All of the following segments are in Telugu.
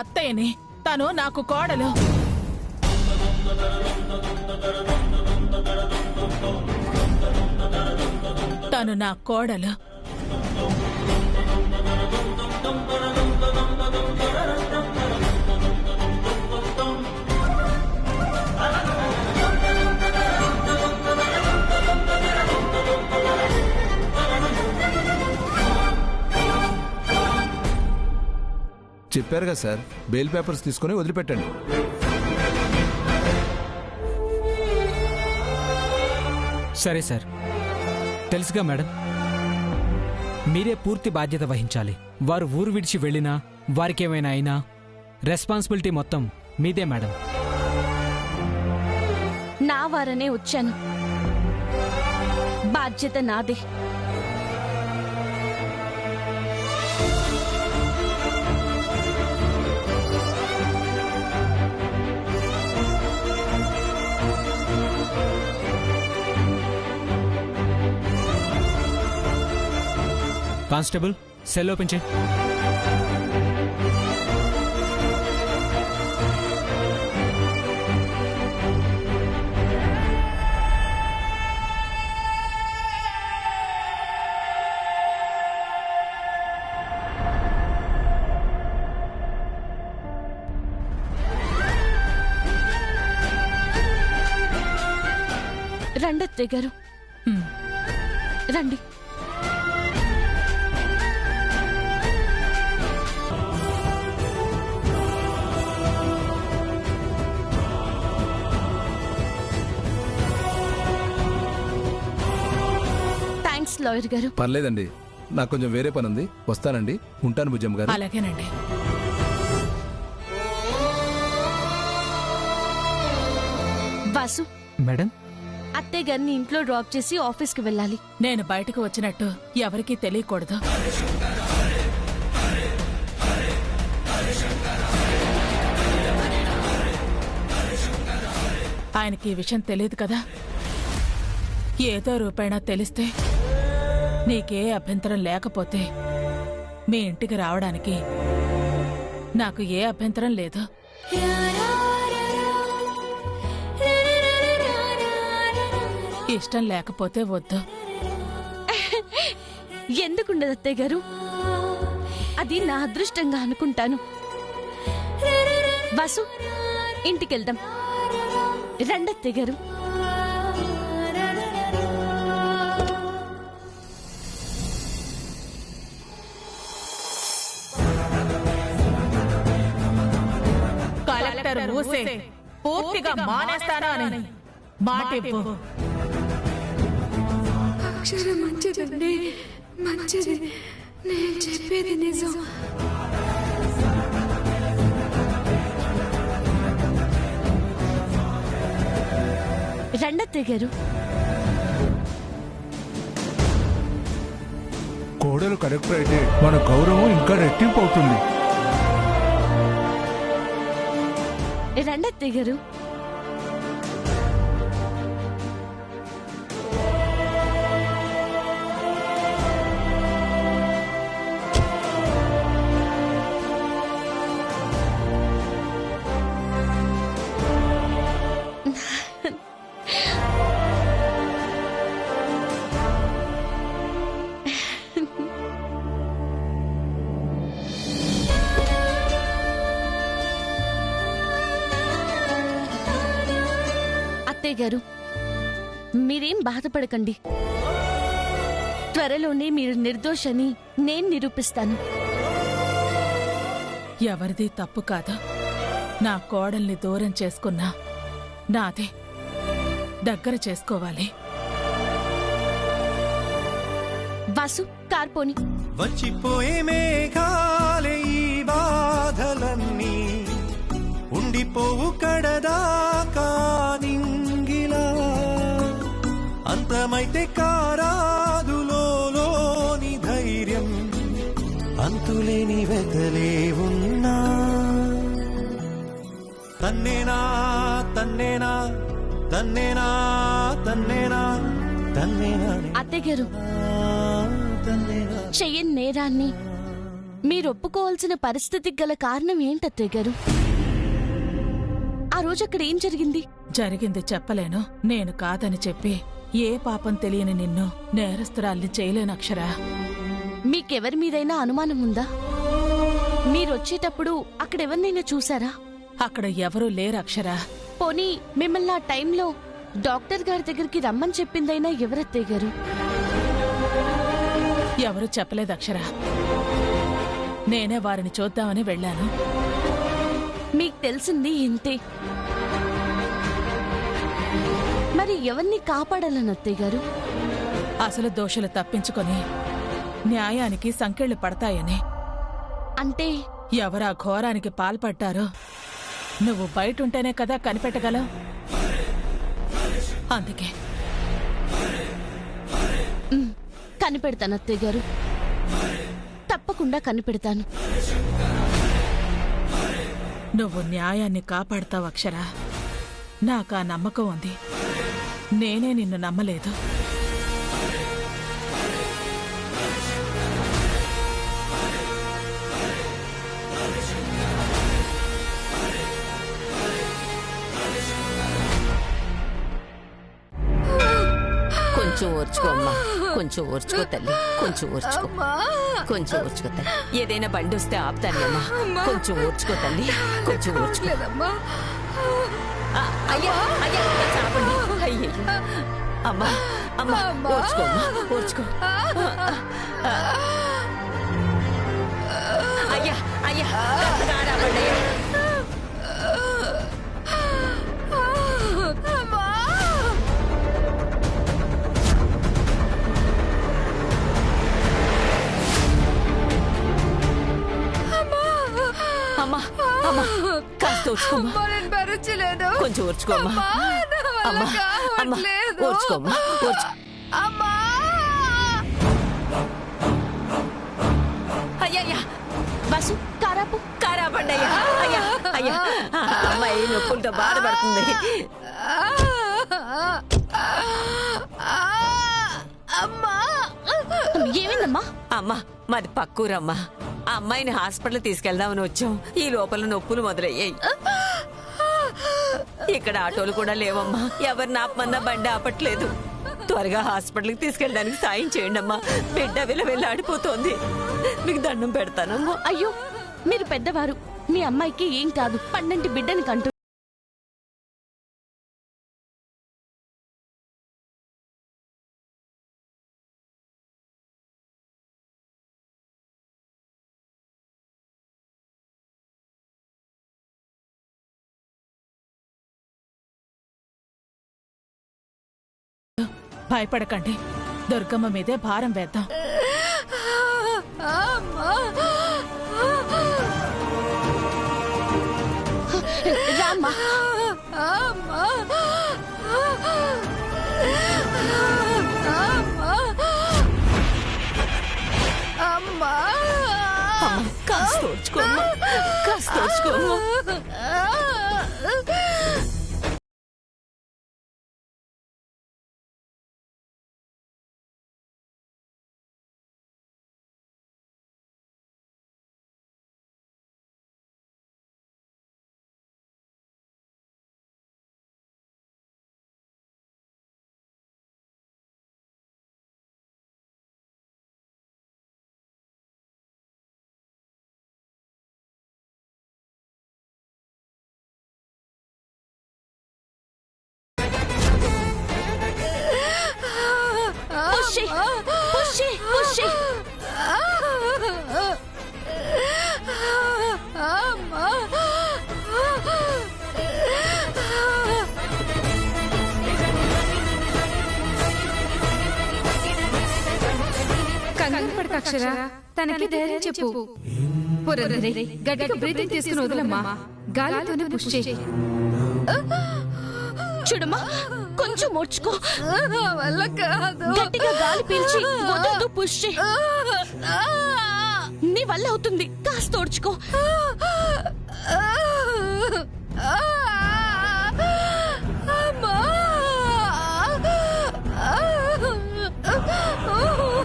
అత్తయ్యని, తను నాకు కోడలు. తను నా కోడలు. చెప్పారుగా సార్, బెయిల్ పేపర్స్ తీసుకుని వదిలిపెట్టండి. సరే సార్, తెలుసుగా మేడం, మీరే పూర్తి బాధ్యత వహించాలి. వారు ఊరు విడిచి వెళ్ళినా, వారికేమైనా అయినా రెస్పాన్సిబిలిటీ మొత్తం మీదే మేడం. నా వారనే వచ్చాను, బాధ్యత నాదే. కానిస్టేబుల్, సెల్ ఓపెన్ చేయి. రండి అత్తయ్య గారు, రండి. థ్యాంక్స్ లాయర్ గారు. పర్లేదండి, నాకు కొంచెం వేరే పని ఉంది, వస్తానండి. ఉంటాను బుజ్జమ్మ గారు. అలాగేనండి. వాసు మేడం, అత్తయ్య గారిని ఇంట్లో డ్రాప్ చేసి ఆఫీస్కి వెళ్ళాలి. నేను బయటకు వచ్చినట్టు ఎవరికీ తెలియకూడదు. ఆయనకి ఈ విషయం తెలియదు కదా. ఏదో రూపైనా తెలిస్తే, నీకే అభ్యంతరం లేకపోతే మీ ఇంటికి రావడానికి నాకు ఏ అభ్యంతరం లేదు. ఇష్టం లేకపోతే వద్దు. ఎందుకుండదు అత్తయ్య గారు, అది నా అదృష్టంగా అనుకుంటాను. వాసు, ఇంటికెళ్దాం. రండి అత్తయ్య గారు. కలెక్టర్ ఊసే పూర్తిగా మానేస్తానా అని మాటివ్వు. అక్షర మంచిదండి, మంచిది. నేను చెప్పేది నిజం. రండి అత్తయ్య గారు. కోడలు కరెక్ట్ అయితే మన గౌరవం ఇంకా రెట్టింపు అవుతుంది. రండి అత్తయ్య గారు. అత్తయ్య గారు, మీరేం బాధపడకండి. త్వరలోనే మీరు నిర్దోషని నేను నిరూపిస్తాను. ఎవరిది తప్పు కాదు. నా కోడల్ని దూరం చేసుకున్నా నాదే. దగ్గర చేసుకోవాలి. వాసు, కార్ పోని. వచ్చిపోయే మేఘాలే ఈ బాధలన్నీ, ఉండిపోవు కడదాకా నింగిలా. అంతమైతే కారాదులోని ధైర్యం, అంతులేని వెదలే ఉన్నా. తన్నేనా తన్నేనా తన్నేనా తన్నేనా తన్నేనా. అత్తయ్య గారు, చెయ్యని నేరాన్ని మీరు ఒప్పుకోవాల్సిన పరిస్థితికి గల కారణం ఏంటత్తయ్య గారు? ఆ రోజు అక్కడ ఏం జరిగింది? జరిగింది చెప్పలేను. నేను కాదని చెప్పి ఏ పాపం తెలియని నిన్ను నేరస్తురాల్ని చేయలేను అక్షర. మీకెవరి మీదైనా అనుమానం ఉందా? మీరొచ్చేటప్పుడు అక్కడెవరినైనా చూసారా? అక్కడ ఎవరూ లేరు అక్షర. పోనీ మిమ్మల్ని ఆ టైంలో డాక్టర్ గారి దగ్గరికి రమ్మని చెప్పిందైనా ఎవరత్తయ్య గారు? ఎవరూ చెప్పలేదు అక్షర. నేనే వారిని చూద్దామని వెళ్ళాను. మీకు తెలిసింది ఇంతే. మరి ఎవరిని కాపాడాలని అత్తయ్య గారు? అసలు దోషులు తప్పించుకొని న్యాయానికి సంకెళ్లు పడతాయని. అంటే ఎవరా ఘోరానికి పాల్పడ్డారో నువ్వు బయటుంటేనే కదా కనిపెట్టగలవు. అందుకే కనిపెడతాను అత్తయ్య గారు, తప్పకుండా కనిపెడతాను. నువ్వు న్యాయాన్ని కాపాడతావు అక్షర. నాకా నమ్మకం ఉంది. నేనే నిన్ను నమ్మలేదు. కొంచెం ఓర్చుకో అమ్మా, కొంచెం ఓర్చుకో తల్లి, కొంచెం ఓర్చుకో, కొంచెం ఓర్చుకో తల్లి. ఏదైనా బండి వస్తే ఆపుతాను అమ్మా. కొంచెం ఓర్చుకో తల్లి, కొంచెం ఓర్చుకో. అయ్యా అయ్యా చాపండి. అయ్యో అమ్మా, అమ్మా ఓర్చుకో అమ్మా, ఓర్చుకో. అయ్యా అయ్యా రాబండి. అమ్మా అమ్మా కాస్త ఓర్చుకోమ్మా, కొంచెం ఓర్చుకోమ్మా. అమ్మా అమ్మా ఓర్చుకోమ్మా, ఓర్చు. అయ్యయ్యా బసు కారాపు. కారాపండి అయ్యా. అయ్యా అయ్యా అమ్మాయి నొప్పులతో బాధపడుతుంది. ఏమైందమ్మా? అమ్మా మాది పక్కూరమ్మా. ఆ అమ్మాయిని హాస్పిటల్ తీసుకెళ్దామని వచ్చాం. ఈ లోపల నొప్పులు మొదలయ్యాయి. ఇక్కడ ఆటోలు కూడా లేవమ్మా. ఎవరిని ఆపమన్నా బండి ఆపట్లేదు. త్వరగా హాస్పిటల్కి తీసుకెళ్ళడానికి సాయం చేయండి అమ్మా. బిడ్డ విలవిల్లాడిపోతోంది. మీకు దండం పెడతానమ్మా. అయ్యో మీరు పెద్దవారు, మీ అమ్మాయికి ఏం కాదు. పన్నంటి బిడ్డని కంటూ భయపడకండి. దుర్గమ్మ మీదే భారం వేద్దాం. రామ్మా. అమ్మా కాస్త ఓర్చుకోమ్మా, కాస్త ఓర్చుకోమ్మా. అక్షర తనకి ధైర్యం చెప్పు. గట్టిగా బ్రీతింగ్ తీసుకుని వదలమ్మా. గాలితోనే పుష్ చేయి. చూడమ్మా, కొంచెం ఓర్చుకో. గట్టిగా గాలి పీల్చి వదలదు, పుష్ చేయి. నీ వల్ల అవుతుంది. కాస్త ఓర్చుకో.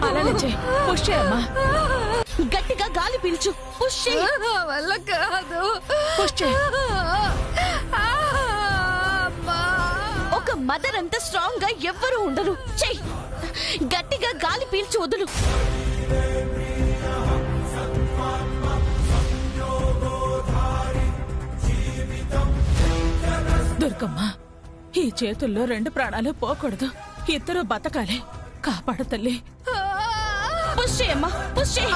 అలానే పుష్ చేయమ్మా. గట్టిగా గట్టిగా గాలి పీల్చు. పుష్ చెయ్యి. వల్ల కాదు. పుష్ చెయ్యి. ఒక మదర్ అంత స్ట్రాంగ్ గా ఎవ్వరూ ఉండరు. చెయ్యి. గట్టిగా గాలి పీల్చి వదులు. దుర్గమ్మ, ఈ చేతుల్లో 2 ప్రాణాలు పోకూడదు. ఇద్దరు బతకాలి. కాపాడు తల్లి. పుష్ చేయమ్మా, పుష్ చేయి.